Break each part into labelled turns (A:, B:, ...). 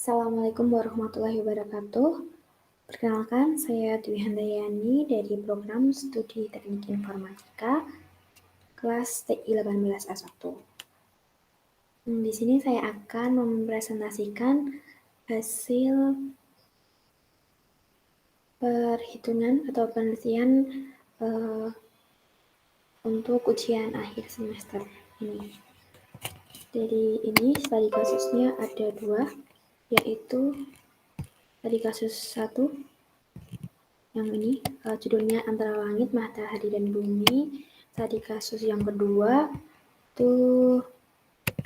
A: Assalamualaikum warahmatullahi wabarakatuh. Perkenalkan, saya Dwi Handayani dari program Studi Teknik Informatika kelas TI 18A1. Di sini saya akan mempresentasikan hasil perhitungan atau penelitian untuk ujian akhir semester ini. Dari ini studi kasusnya ada 2, yaitu studi kasus 1 yang ini judulnya Antara Langit, Matahari, dan Bumi. Studi kasus yang kedua itu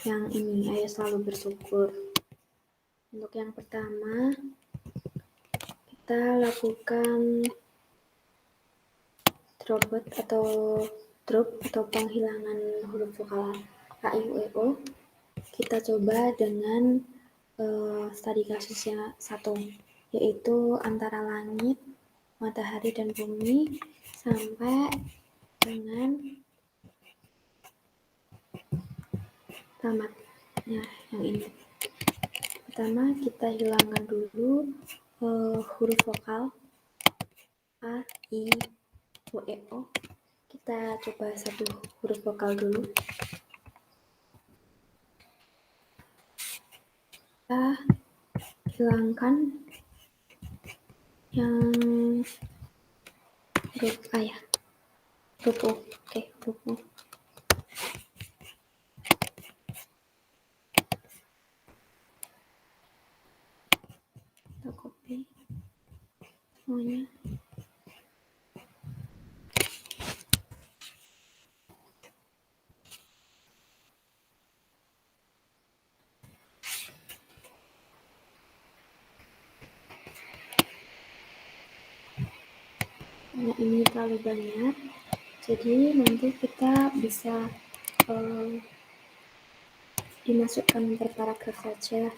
A: yang ini, Ayo Selalu Bersyukur. Untuk yang pertama kita lakukan drop atau penghilangan huruf vokal A, I, U, E, O. Kita coba dengan studi kasusnya 1, yaitu Antara Langit, Matahari, dan Bumi sampai dengan tamat. Nah, yang ini. Pertama, kita hilangkan dulu huruf vokal A, I, U, E, O. Kita coba satu huruf vokal dulu. Kita hilangkan yang huruf A ya. Huruf O. Oke, huruf O. Kita copy semuanya. Nah, ini terlalu banyak, jadi nanti kita bisa dimasukkan per paragraf saja,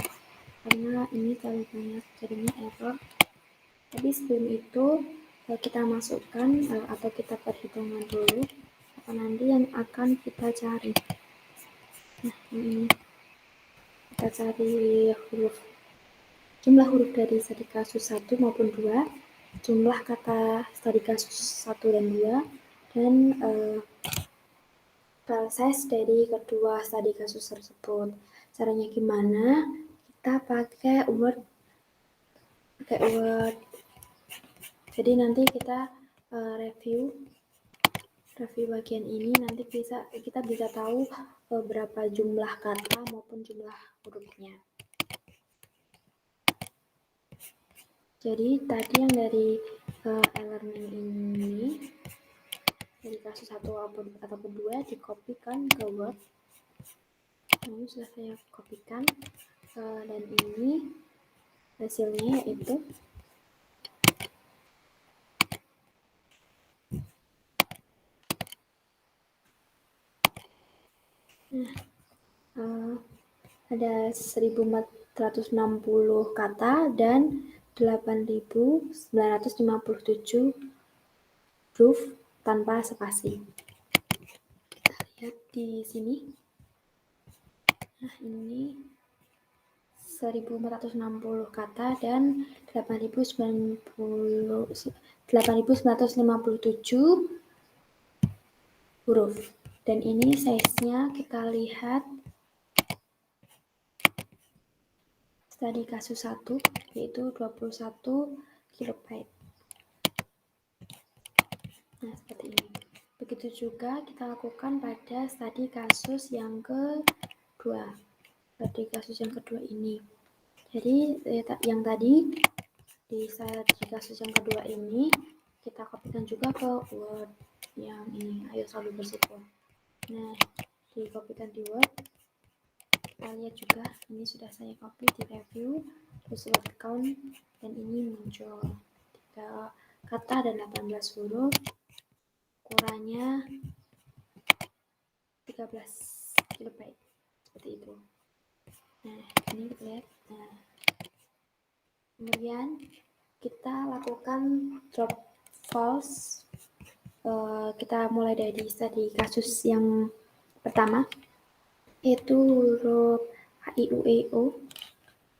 A: karena ini terlalu banyak, jadinya error. Tapi sebelum itu kita masukkan atau kita perhitungkan dulu apa nanti yang akan kita cari. Nah, ini kita cari jumlah huruf dari studi kasus 1 maupun 2, jumlah kata studi kasus 1 dan 2, dan proses dari kedua studi kasus tersebut. Caranya gimana? Kita pakai Word. Jadi nanti kita review bagian ini, nanti kita bisa tahu berapa jumlah kata maupun jumlah hurufnya. Jadi tadi yang dari e-learning ini, dari kasus 1 ataupun 2 dikopikan ke Word. Ini sudah saya kopikan, dan ini hasilnya yaitu ada 1460 kata dan 8957 huruf tanpa spasi. Kita lihat di sini. Nah, ini 1460 kata dan 8957 huruf. Dan ini size-nya kita lihat studi kasus 1 yaitu 21 KB. Nah, seperti ini. Begitu juga kita lakukan pada studi kasus yang kedua. Studi kasus yang kedua ini. Jadi yang tadi di studi kasus yang kedua ini kita kopikan juga ke Word yang ini, Ayo Selalu Bersyukur. Nah, dikopikan di Word. Kita lihat juga, ini sudah saya copy di review, terus word count, dan ini muncul 3 kata dan 18 huruf, ukurannya 13 KB, seperti itu. Nah, ini kita lihat. Nah, kemudian kita lakukan drop false. Kita mulai dari studi kasus yang pertama, yaitu huruf A, I, U, E, O.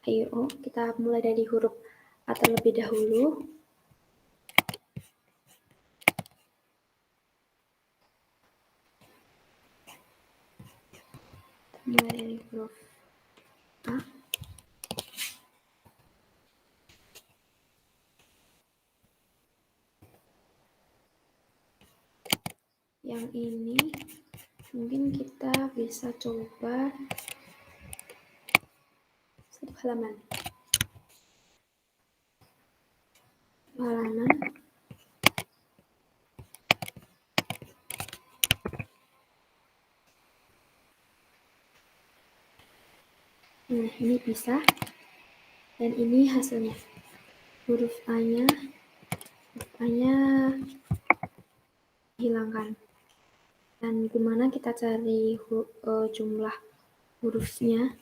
A: A, I, O. Kita mulai dari huruf A terlebih dahulu. Mulai dari huruf A. Yang ini mungkin kita bisa coba satu halaman. Nah, ini bisa. Dan ini hasilnya. Huruf A-nya hilangkan. Dan gimana kita cari jumlah hurufnya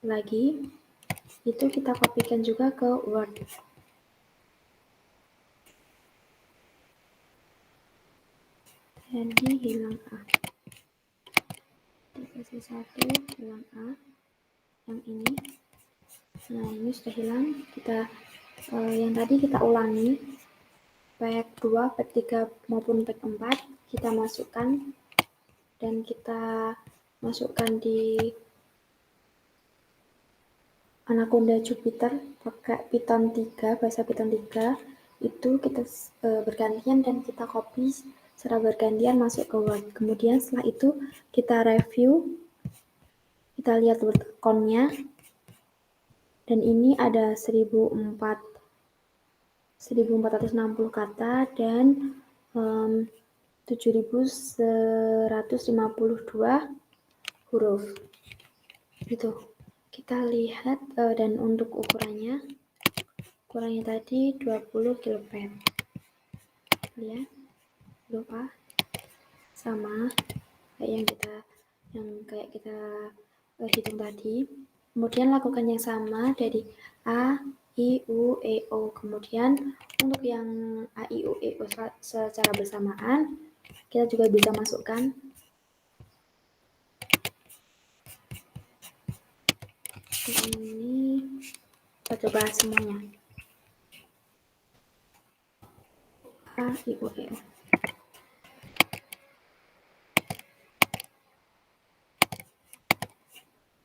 A: lagi? Itu kita kopikan juga ke Word. Jadi hilang A. Dikasih 1, hilang A. Yang ini. Nah, ini sudah hilang. Kita yang tadi kita ulangi. Baik 2, baik 3 maupun baik 4 kita masukkan dan kita masukkan di Anaconda Jupiter pakai Python 3, bahasa Python 3 itu kita bergantian dan kita copy secara bergantian masuk ke Word. Kemudian setelah itu kita review, kita lihat Word account-nya, dan ini ada 1460 kata dan 7152 huruf. Gitu. Kita lihat dan untuk ukurannya tadi 20 kilobyte. Lihat, lupa sama kayak kayak kita hitung tadi. Kemudian lakukan yang sama dari A, I, U, E, O. Kemudian untuk yang A, I, U, E, O secara bersamaan kita juga bisa masukkan ini. Kita coba semuanya. A, I, U, E, O.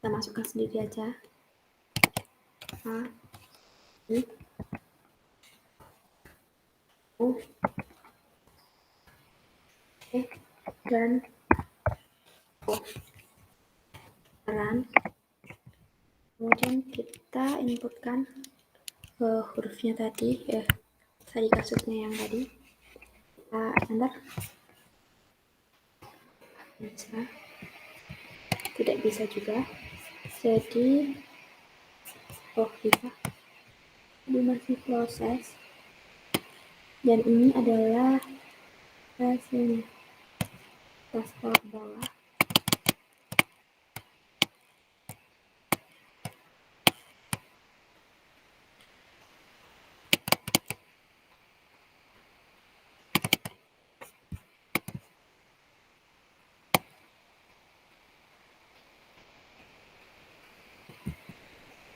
A: Kita masukkan sendiri aja. A, I, U, E, dan O. Kemudian kita inputkan hurufnya tadi, kasusnya yang tadi. Kita enter. Bisa. Tidak bisa juga. Jadi, bisa. Ini masih proses. Dan ini adalah hasilnya. Kita scroll ke bawah.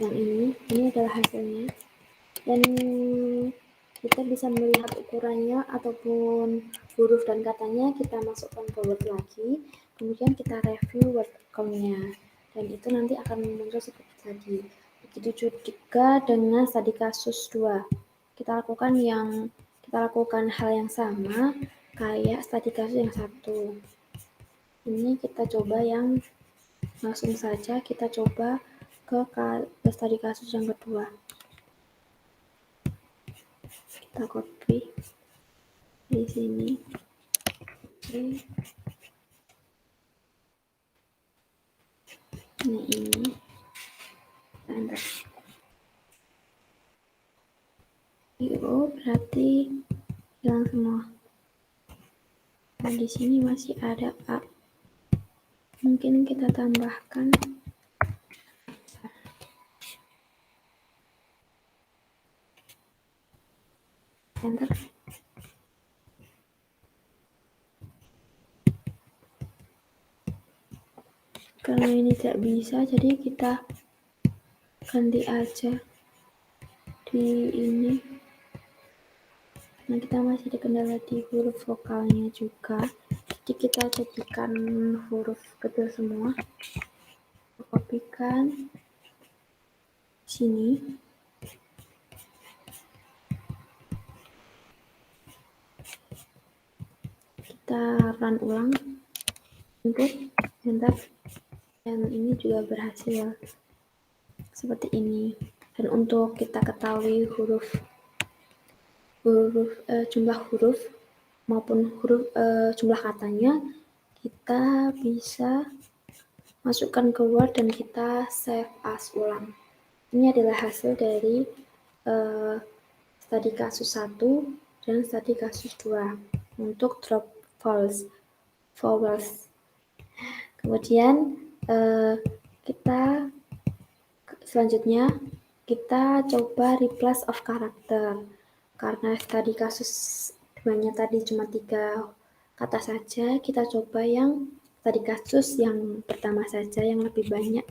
A: Yang ini adalah hasilnya. Dan kita bisa melihat ukurannya ataupun huruf dan katanya kita masukkan ke Word lagi, kemudian kita review Word account-nya, dan itu nanti akan muncul seperti tadi. Begitu juga dengan studi kasus 2, kita lakukan hal yang sama kayak studi kasus yang 1. Ini kita coba yang langsung saja, kita coba ke studi kasus yang kedua. Kita copy di sini. Oke. Ini enter. I-O berarti hilang semua. Dan di sini masih ada A. Mungkin kita tambahkan enter. Karena ini tidak bisa, jadi kita ganti aja di ini. Nah, kita masih ada kendala di huruf vokalnya juga, jadi kita jadikan huruf kecil semua, kopikan sini, kita run ulang, input, enter, dan ini juga berhasil seperti ini. Dan untuk kita ketahui jumlah huruf maupun jumlah katanya, kita bisa masukkan ke Word dan kita save as ulang. Ini adalah hasil dari studi kasus 1 dan studi kasus 2 untuk drop vowels. Kemudian kita selanjutnya kita coba replace of character. Karena tadi kasus 2-nya tadi cuma 3 kata saja, kita coba yang tadi kasus yang pertama saja yang lebih banyak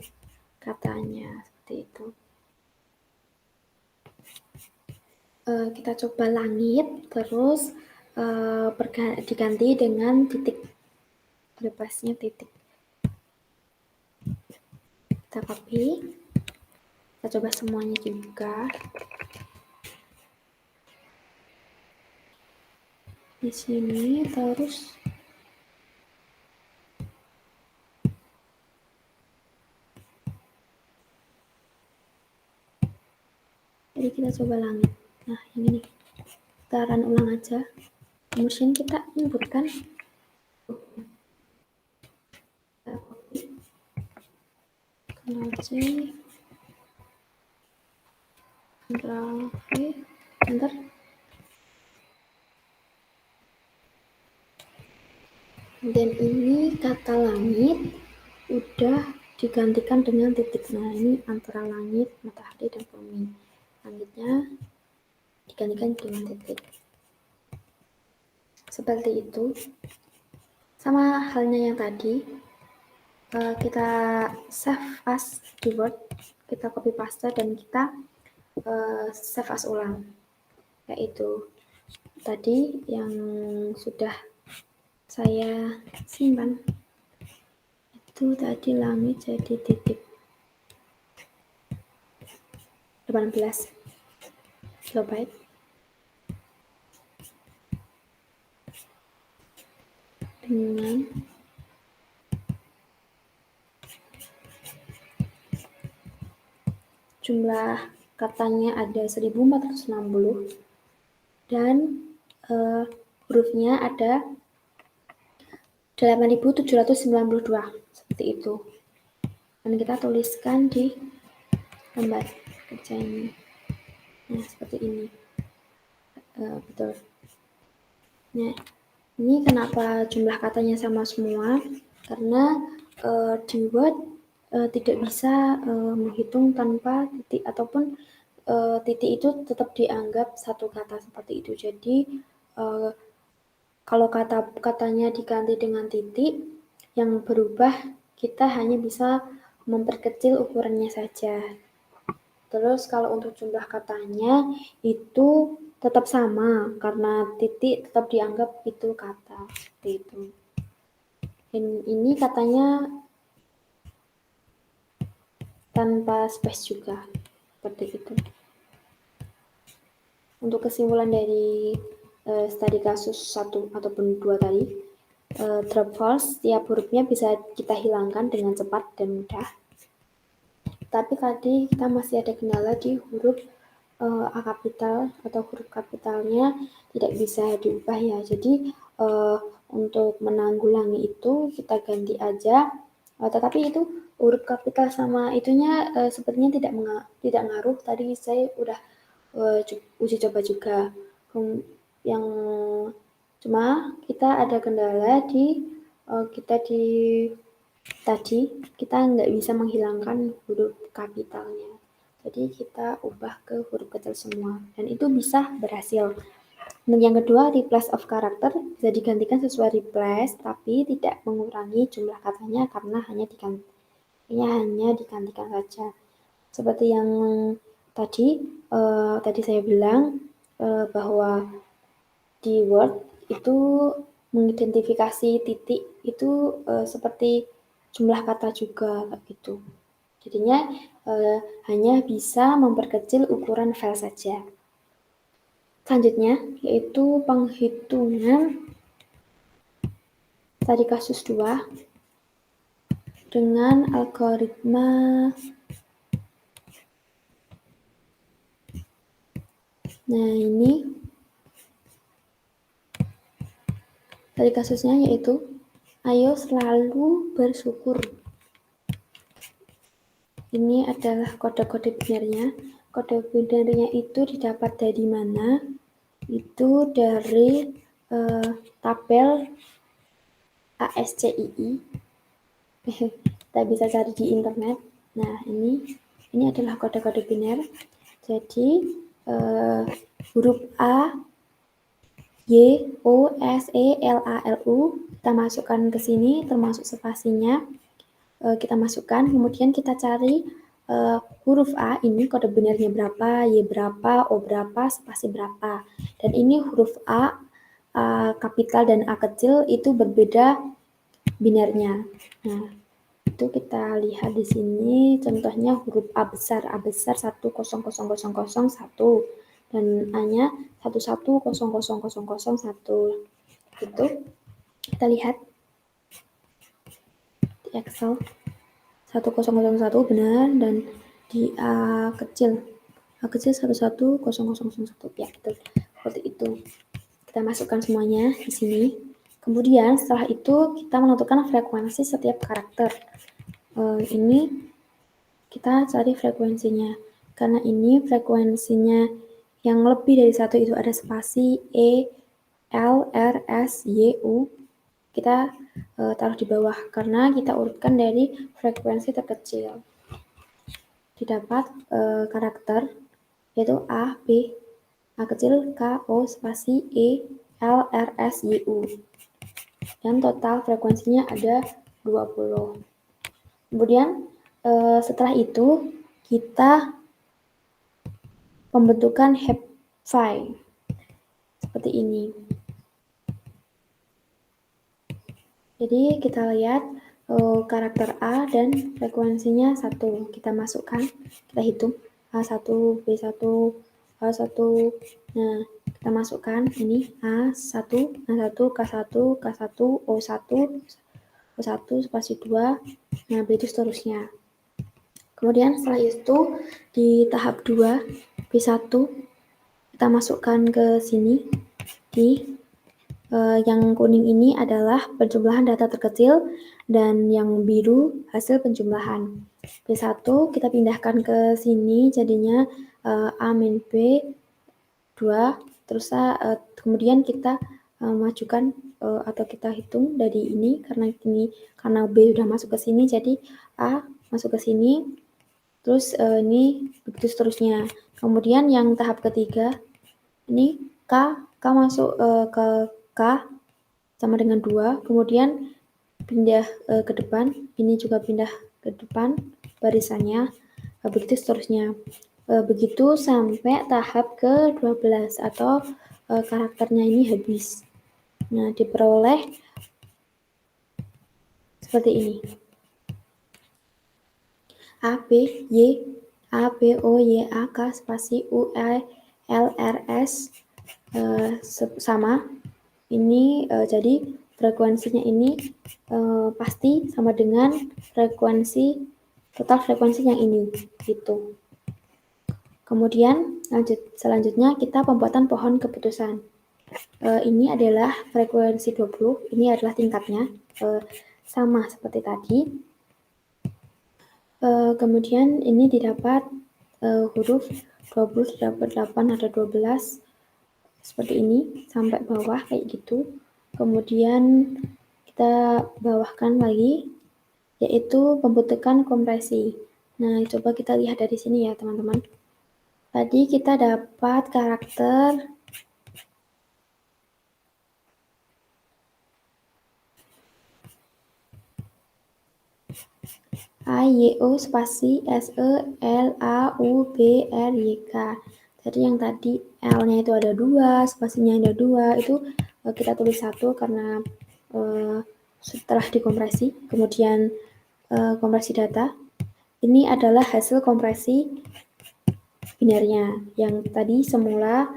A: katanya, seperti itu. Kita coba langit, terus diganti dengan titik, replace-nya titik. Kita copy, kita coba semuanya juga. Di sini terus jadi kita coba langit. Nah, yang ini kita run ulang aja. Kemudian kita inputkan Ctrl C, Ctrl V, enter. Dan ini kata langit udah digantikan dengan titik. Nah, ini antara langit, matahari, dan bumi. Langitnya digantikan dengan titik. Seperti itu. Sama halnya yang tadi, kita save as di Word, kita copy paste dan kita save as ulang. Yaitu tadi yang sudah saya simpan. Itu tadi langit jadi titik 18 kilobyte. Dengan jumlah katanya ada 1460 dan hurufnya ada 8792, seperti itu. Dan kita tuliskan di lembar kerja ini. Nah, seperti ini. Betul. Nah, ini kenapa jumlah katanya sama semua? Karena di Word tidak bisa menghitung tanpa titik, ataupun titik itu tetap dianggap satu kata, seperti itu. Jadi kalau katanya diganti dengan titik, yang berubah kita hanya bisa memperkecil ukurannya saja. Terus kalau untuk jumlah katanya itu tetap sama, karena titik tetap dianggap itu kata, seperti itu. Dan ini katanya tanpa space juga, seperti itu. Untuk kesimpulan dari studi kasus 1 ataupun 2 tadi, drop false, setiap hurufnya bisa kita hilangkan dengan cepat dan mudah. Tapi tadi kita masih ada kendala di huruf A kapital atau huruf kapitalnya tidak bisa diubah ya. Jadi untuk menanggulangi itu kita ganti aja. Tetapi itu huruf kapital sama itunya sepertinya tidak ngaruh. Tadi saya udah uji coba juga. Yang cuma kita ada kendala di tadi kita nggak bisa menghilangkan huruf kapitalnya. Jadi kita ubah ke huruf kecil semua. Dan itu bisa berhasil. Dan yang kedua, replace of character bisa digantikan sesuai replace, tapi tidak mengurangi jumlah katanya karena hanya digantikan saja. Seperti yang tadi saya bilang bahwa di Word itu mengidentifikasi titik itu seperti jumlah kata juga kayak gitu. Jadinya hanya bisa memperkecil ukuran file saja. Selanjutnya yaitu penghitungan tadi kasus 2 dengan algoritma ini tadi kasusnya yaitu ayo selalu bersyukur. Ini adalah kode-kode binarnya. Kode binarnya itu didapat dari mana? Itu dari tabel ASCII. Kita bisa cari di internet. Nah, ini adalah kode-kode binar. Jadi huruf A, Y, O, S, E, L, A, L, U kita masukkan ke sini termasuk spasinya. Kita masukkan, kemudian kita cari huruf A ini kode binarnya berapa, Y berapa, O berapa, spasi berapa. Dan ini huruf A kapital dan A kecil itu berbeda binarnya. Nah, itu kita lihat di sini contohnya huruf A besar 1000001 dan A-nya 1100001. Itu kita lihat di Excel 1001 benar dan di A kecil 1100001 ya betul seperti itu. Kita masukkan semuanya di sini. Kemudian setelah itu kita menentukan frekuensi setiap karakter. Ini kita cari frekuensinya. Karena ini frekuensinya yang lebih dari satu itu ada spasi E, L, R, S, Y, U. Kita taruh di bawah karena kita urutkan dari frekuensi terkecil. Didapat karakter yaitu A, B, A kecil, K, O, spasi E, L, R, S, Y, U. Dan total frekuensinya ada 20. Kemudian setelah itu kita pembentukan file seperti ini. Jadi kita lihat karakter A dan frekuensinya 1. Kita masukkan, kita hitung A1, B1, A1. Nah, kita masukkan ini A1, A1, K1, K1, O1, O1, spasi 2, nah begitu seterusnya. Kemudian setelah itu di tahap 2, B1, kita masukkan ke sini. Yang kuning ini adalah penjumlahan data terkecil dan yang biru hasil penjumlahan. B1 kita pindahkan ke sini jadinya A min B 2, terus kemudian kita majukan atau kita hitung dari ini karena B sudah masuk ke sini jadi A masuk ke sini, terus ini begitu seterusnya. Kemudian yang tahap ketiga ini K masuk ke K sama dengan 2, kemudian pindah ke depan, ini juga pindah ke depan barisannya, begitu seterusnya. Begitu sampai tahap ke-12 atau karakternya ini habis. Nah, diperoleh seperti ini. A, B, Y, A, B, O, Y, A, K, spasi U, E, L, R, S, sama. Ini jadi frekuensinya ini pasti sama dengan total frekuensi yang ini gitu. Kemudian selanjutnya kita pembuatan pohon keputusan. Ini adalah frekuensi 20, ini adalah tingkatnya sama seperti tadi. Kemudian ini didapat huruf 20 didapat 8 ada 12 seperti ini sampai bawah kayak gitu. Kemudian kita bawahkan lagi yaitu pembentukan kompresi. Nah, coba kita lihat dari sini ya teman-teman. Tadi kita dapat karakter A-Y-O spasi S-E-L-A-U-B-R-Y-K. Jadi yang tadi L-nya itu ada 2, spasinya ada 2, itu kita tulis 1 karena setelah dikompresi, kemudian kompresi data. Ini adalah hasil kompresi binarnya. Yang tadi semula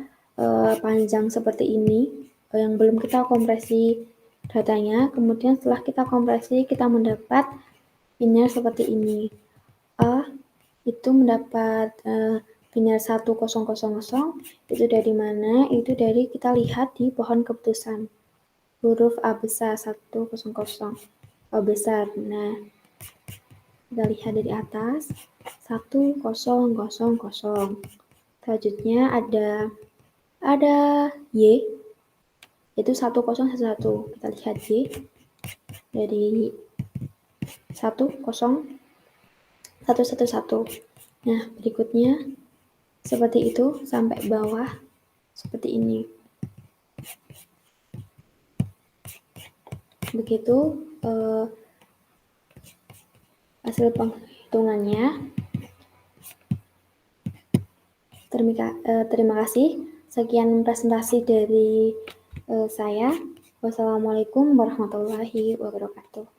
A: panjang seperti ini, yang belum kita kompresi datanya, kemudian setelah kita kompresi, kita mendapat binar seperti ini. A itu mendapat binar 1000, itu dari mana? Itu dari kita lihat di pohon keputusan. Huruf A besar 100, A besar. Nah, kita lihat dari atas 1000. Selanjutnya ada Y, itu 1011. Kita lihat Y dari 10111. Nah, berikutnya seperti itu sampai bawah seperti ini. Begitu hasil penghitungannya. Terima kasih. Sekian presentasi dari saya. Wassalamualaikum warahmatullahi wabarakatuh.